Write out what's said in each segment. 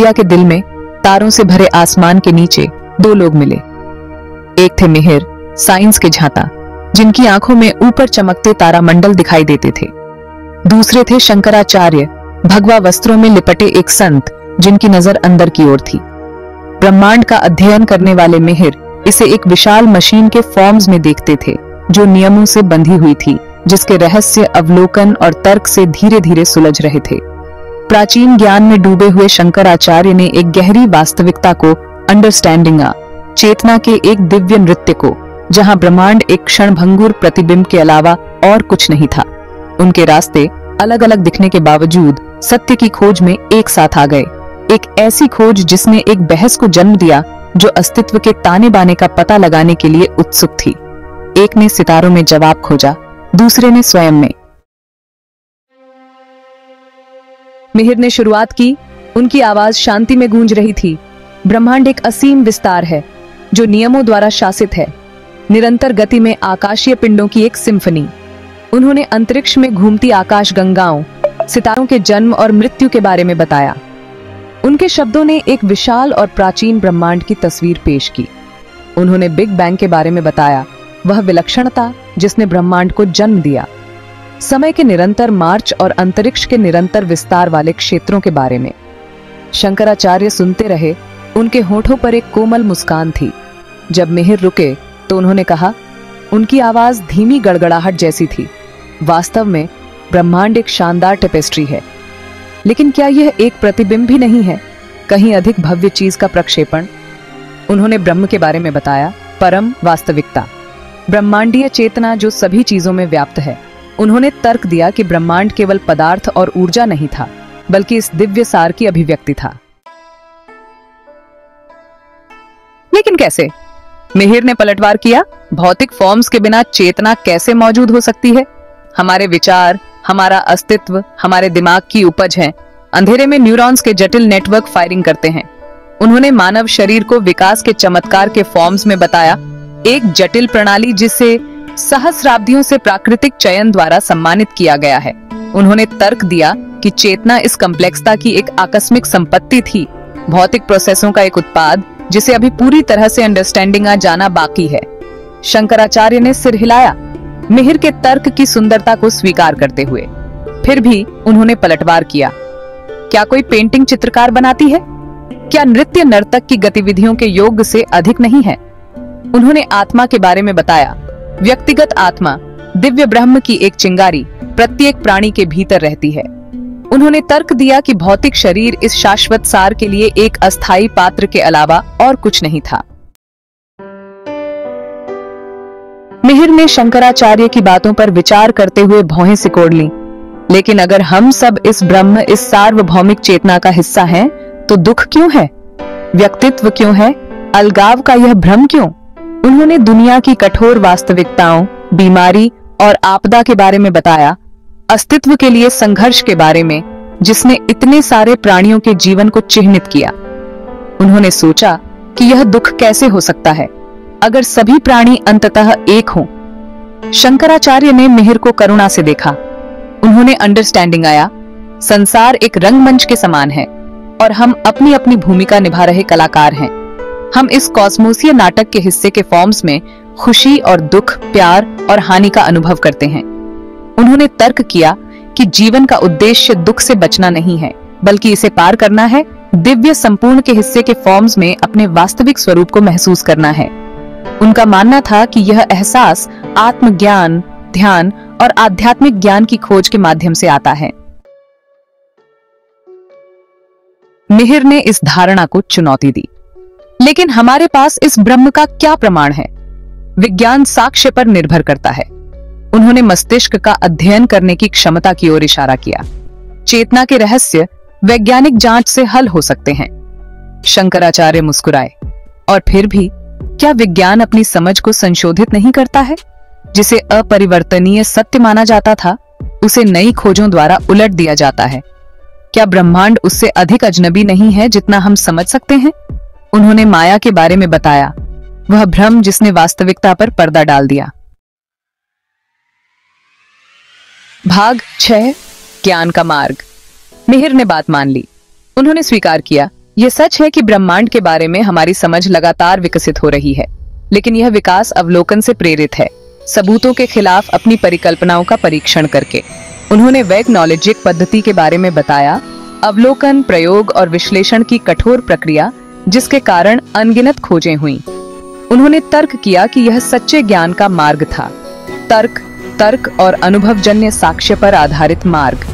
India के दिल में तारों से भरे आसमान के नीचे दो लोग मिले। एक थे मिहिर, साइंस के झांता, जिनकी आंखों में ऊपर चमकते तारामंडल दिखाई देते थे। दूसरे थे शंकराचार्य, भगवा वस्त्रों में लिपटे एक संत, जिनकी नजर अंदर की ओर थी। ब्रह्मांड का अध्ययन करने वाले मिहिर इसे एक विशाल मशीन के फॉर्म्स में देखते थे, जो नियमों से बंधी हुई थी, जिसके रहस्य अवलोकन और तर्क से धीरे धीरे सुलझ रहे थे। प्राचीन ज्ञान में डूबे हुए शंकराचार्य ने एक गहरी वास्तविकता को, अंडरस्टैंडिंग चेतना के एक दिव्य नृत्य को, जहां ब्रह्मांड एक क्षणभंगुर प्रतिबिंब के अलावा और कुछ नहीं था। उनके रास्ते अलग अलग दिखने के बावजूद सत्य की खोज में एक साथ आ गए। एक ऐसी खोज जिसने एक बहस को जन्म दिया जो अस्तित्व के ताने बाने का पता लगाने के लिए उत्सुक थी। एक ने सितारों में जवाब खोजा, दूसरे ने स्वयं में। मिहिर ने शुरुआत की। उनकी आवाज शांति में गूंज रही थी। ब्रह्मांड एक असीम विस्तार है जो नियमों द्वारा शासित है, निरंतर गति में आकाशीय पिंडों की एक सिम्फनी। उन्होंने अंतरिक्ष में घूमती आकाश गंगाओं, सितारों के जन्म और मृत्यु के बारे में बताया। उनके शब्दों ने एक विशाल और प्राचीन ब्रह्मांड की तस्वीर पेश की। उन्होंने बिग बैंग के बारे में बताया, वह विलक्षणता जिसने ब्रह्मांड को जन्म दिया, समय के निरंतर मार्च और अंतरिक्ष के निरंतर विस्तार वाले क्षेत्रों के बारे में। शंकराचार्य सुनते रहे। उनके होठों पर एक कोमल मुस्कान थी। जब मिहिर रुके तो उन्होंने कहा, उनकी आवाज धीमी गड़गड़ाहट जैसी थी, वास्तव में ब्रह्मांड एक शानदार टेपेस्ट्री है, लेकिन क्या यह एक प्रतिबिंब भी नहीं है, कहीं अधिक भव्य चीज का प्रक्षेपण? उन्होंने ब्रह्म के बारे में बताया, परम वास्तविकता, ब्रह्मांडीय चेतना जो सभी चीजों में व्याप्त है। उन्होंने तर्क दिया कि ब्रह्मांड केवल पदार्थ और ऊर्जा नहीं था, बल्कि इस दिव्य सार की अभिव्यक्ति था। लेकिन कैसे? मिहिर ने पलटवार किया। भौतिक फॉर्म्स के बिना चेतना कैसे मौजूद हो सकती है? हमारे विचार, हमारा अस्तित्व, हमारे दिमाग की उपज है। अंधेरे में न्यूरॉन्स के जटिल नेटवर्क फायरिंग करते हैं। उन्होंने मानव शरीर को विकास के चमत्कार के फॉर्म्स में बताया, एक जटिल प्रणाली जिसे सहस्राब्दियों से प्राकृतिक चयन द्वारा सम्मानित किया गया है। उन्होंने तर्क दिया कि चेतना इस कॉम्प्लेक्सता की एक आकस्मिक संपत्ति थी, भौतिक प्रोसेसों का एक उत्पाद जिसे अभी पूरी तरह से अंडरस्टैंडिंग जाना बाकी है। शंकराचार्य ने सिर हिलाया, मिहिर के तर्क की सुंदरता को स्वीकार करते हुए। फिर भी उन्होंने पलटवार किया, क्या कोई पेंटिंग चित्रकार बनाती है? क्या नृत्य नर्तक की गतिविधियों के योग से अधिक नहीं है? उन्होंने आत्मा के बारे में बताया, व्यक्तिगत आत्मा, दिव्य ब्रह्म की एक चिंगारी प्रत्येक प्राणी के भीतर रहती है। उन्होंने तर्क दिया कि भौतिक शरीर इस शाश्वत सार के लिए एक अस्थायी पात्र के अलावा और कुछ नहीं था। मिहिर ने शंकराचार्य की बातों पर विचार करते हुए भौहें सिकोड़ लीं। लेकिन अगर हम सब इस ब्रह्म, इस सार्वभौमिक चेतना का हिस्सा हैं, तो दुख क्यों है? व्यक्तित्व क्यों है? अलगाव का यह भ्रम क्यों? उन्होंने दुनिया की कठोर वास्तविकताओं, बीमारी और आपदा के बारे में बताया, अस्तित्व के लिए संघर्ष के बारे में, जिसने इतने सारे प्राणियों के जीवन को चिह्नित किया। उन्होंने सोचा कि यह दुख कैसे हो सकता है अगर सभी प्राणी अंततः एक हों। शंकराचार्य ने मिहिर को करुणा से देखा। उन्होंने अंडरस्टैंडिंग आया, संसार एक रंगमंच के समान है और हम अपनी अपनी भूमिका निभा रहे कलाकार हैं। हम इस कॉस्मोसीय नाटक के हिस्से के फॉर्म्स में खुशी और दुख, प्यार और हानि का अनुभव करते हैं। उन्होंने तर्क किया कि जीवन का उद्देश्य दुख से बचना नहीं है, बल्कि इसे पार करना है, दिव्य संपूर्ण के हिस्से के फॉर्म्स में अपने वास्तविक स्वरूप को महसूस करना है। उनका मानना था कि यह एहसास आत्मज्ञान, ध्यान और आध्यात्मिक ज्ञान की खोज के माध्यम से आता है। मिहिर ने इस धारणा को चुनौती दी, लेकिन हमारे पास इस ब्रह्म का क्या प्रमाण है? विज्ञान साक्ष्य पर निर्भर करता है। उन्होंने मस्तिष्क का अध्ययन करने की क्षमता की ओर इशारा किया। चेतना के रहस्य वैज्ञानिक जांच से हल हो सकते हैं। शंकराचार्य मुस्कुराए, और फिर भी क्या विज्ञान अपनी समझ को संशोधित नहीं करता है? जिसे अपरिवर्तनीय सत्य माना जाता था, उसे नई खोजों द्वारा उलट दिया जाता है। क्या ब्रह्मांड उससे अधिक अजनबी नहीं है जितना हम समझ सकते हैं? उन्होंने माया के बारे में बताया, वह भ्रम जिसने वास्तविकता पर पर्दा डाल दिया। भाग 6, ज्ञान का मार्ग। मिहिर ने बात मान ली। उन्होंने स्वीकार किया ये सच है कि ब्रह्मांड के बारे में हमारी समझ लगातार विकसित हो रही है, लेकिन यह विकास अवलोकन से प्रेरित है, सबूतों के खिलाफ अपनी परिकल्पनाओं का परीक्षण करके। उन्होंने वैज्ञानिक पद्धति के बारे में बताया, अवलोकन, प्रयोग और विश्लेषण की कठोर प्रक्रिया जिसके कारण अनगिनत खोजें हुई। उन्होंने तर्क किया कि यह सच्चे ज्ञान का मार्ग था, तर्क और अनुभवजन्य साक्ष्य पर आधारित मार्ग।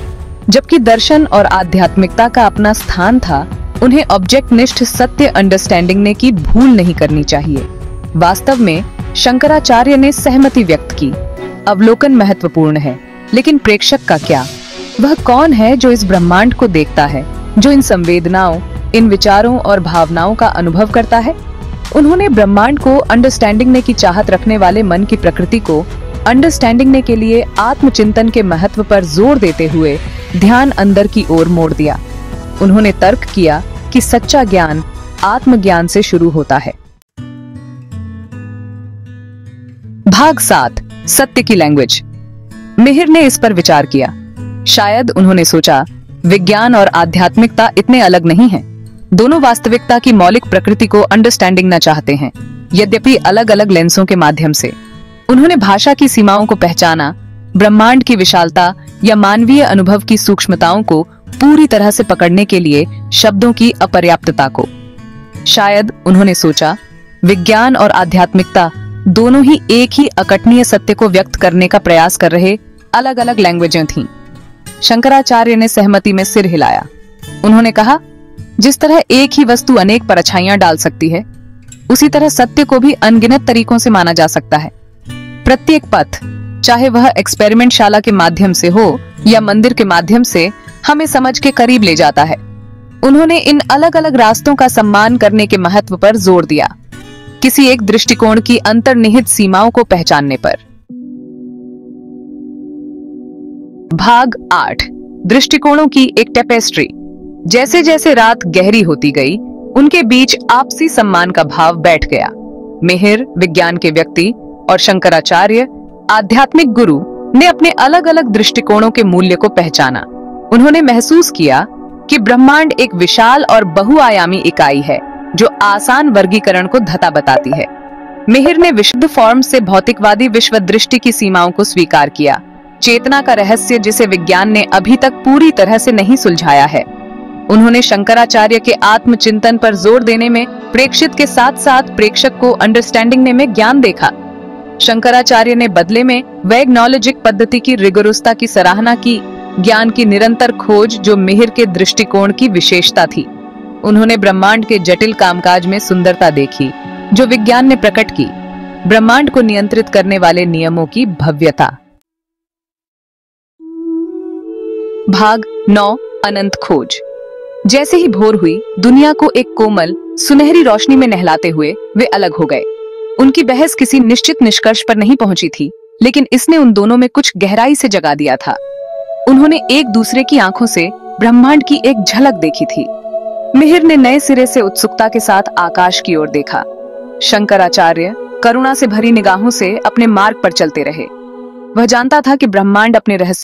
जबकि दर्शन और आध्यात्मिकता का अपना स्थान था, उन्हें ऑब्जेक्टनिष्ठ सत्य अंडरस्टैंडिंग ने की भूल नहीं करनी चाहिए। वास्तव में शंकराचार्य ने सहमति व्यक्त की, अवलोकन महत्वपूर्ण है, लेकिन प्रेक्षक का क्या? वह कौन है जो इस ब्रह्मांड को देखता है, जो इन संवेदनाओं, इन विचारों और भावनाओं का अनुभव करता है? उन्होंने ब्रह्मांड को अंडरस्टैंडिंग ने की चाहत रखने वाले मन की प्रकृति को अंडरस्टैंडिंग ने के लिए आत्मचिंतन के महत्व पर जोर देते हुए ध्यान अंदर की ओर मोड़ दिया। उन्होंने तर्क किया कि सच्चा ज्ञान आत्मज्ञान से शुरू होता है। भाग 7, सत्य की लैंग्वेज। मिहिर ने इस पर विचार किया। शायद उन्होंने सोचा, विज्ञान और आध्यात्मिकता इतने अलग नहीं हैं। दोनों वास्तविकता की मौलिक प्रकृति को अंडरस्टैंडिंग न चाहते हैं, यद्यपि अलग अलग लेंसों के माध्यम से। उन्होंने भाषा की सीमाओं को पहचाना, ब्रह्मांड की विशालता या मानवीय अनुभव की सूक्ष्मताओं को पूरी तरह से पकड़ने के लिए शब्दों की अपर्याप्तता को। शायद उन्होंने सोचा, विज्ञान और आध्यात्मिकता दोनों ही एक ही अकटनीय सत्य को व्यक्त करने का प्रयास कर रहे अलग अलग लैंग्वेजें थीं। शंकराचार्य ने सहमति में सिर हिलाया। उन्होंने कहा, जिस तरह एक ही वस्तु अनेक परछाइयां डाल सकती है, उसी तरह सत्य को भी अनगिनत तरीकों से माना जा सकता है। प्रत्येक पथ, चाहे वह एक्सपेरिमेंट शाला के माध्यम से हो या मंदिर के माध्यम से, हमें समझ के करीब ले जाता है। उन्होंने इन अलग अलग रास्तों का सम्मान करने के महत्व पर जोर दिया, किसी एक दृष्टिकोण की अंतर्निहित सीमाओं को पहचानने पर। भाग 8, दृष्टिकोणों की एक टेपेस्ट्री। जैसे जैसे रात गहरी होती गई, उनके बीच आपसी सम्मान का भाव बैठ गया। मिहिर, विज्ञान के व्यक्ति, और शंकराचार्य, आध्यात्मिक गुरु, ने अपने अलग अलग दृष्टिकोणों के मूल्य को पहचाना। उन्होंने महसूस किया कि ब्रह्मांड एक विशाल और बहुआयामी इकाई है जो आसान वर्गीकरण को धता बताती है। मिहिर ने विशुद्ध फॉर्म से भौतिकवादी विश्व दृष्टि की सीमाओं को स्वीकार किया, चेतना का रहस्य जिसे विज्ञान ने अभी तक पूरी तरह से नहीं सुलझाया है। उन्होंने शंकराचार्य के आत्मचिंतन पर जोर देने में प्रेक्षित के साथ साथ प्रेक्षक को अंडरस्टैंडिंग में ज्ञान देखा। शंकराचार्य ने बदले में वैज्ञानिक पद्धति की रिगोरसता की सराहना की, ज्ञान की निरंतर खोज जो मिहिर के दृष्टिकोण की विशेषता थी। उन्होंने ब्रह्मांड के जटिल कामकाज में सुंदरता देखी जो विज्ञान ने प्रकट की, ब्रह्मांड को नियंत्रित करने वाले नियमों की भव्यता। भाग 9, अनंत खोज। जैसे ही भोर हुई, दुनिया को एक कोमल सुनहरी रोशनी में नहलाते हुए वे अलग हो गए। उनकी बहस किसी निश्चित निष्कर्ष पर नहीं पहुंची थी, लेकिन इसने उन दोनों में कुछ गहराई से जगा दिया था। उन्होंने एक दूसरे की आंखों से ब्रह्मांड की एक झलक देखी थी। मिहिर ने नए सिरे से उत्सुकता के साथ आकाश की ओर देखा। शंकराचार्य करुणा से भरी निगाहों से अपने मार्ग पर चलते रहे। वह जानता था कि ब्रह्मांड अपने रहस्य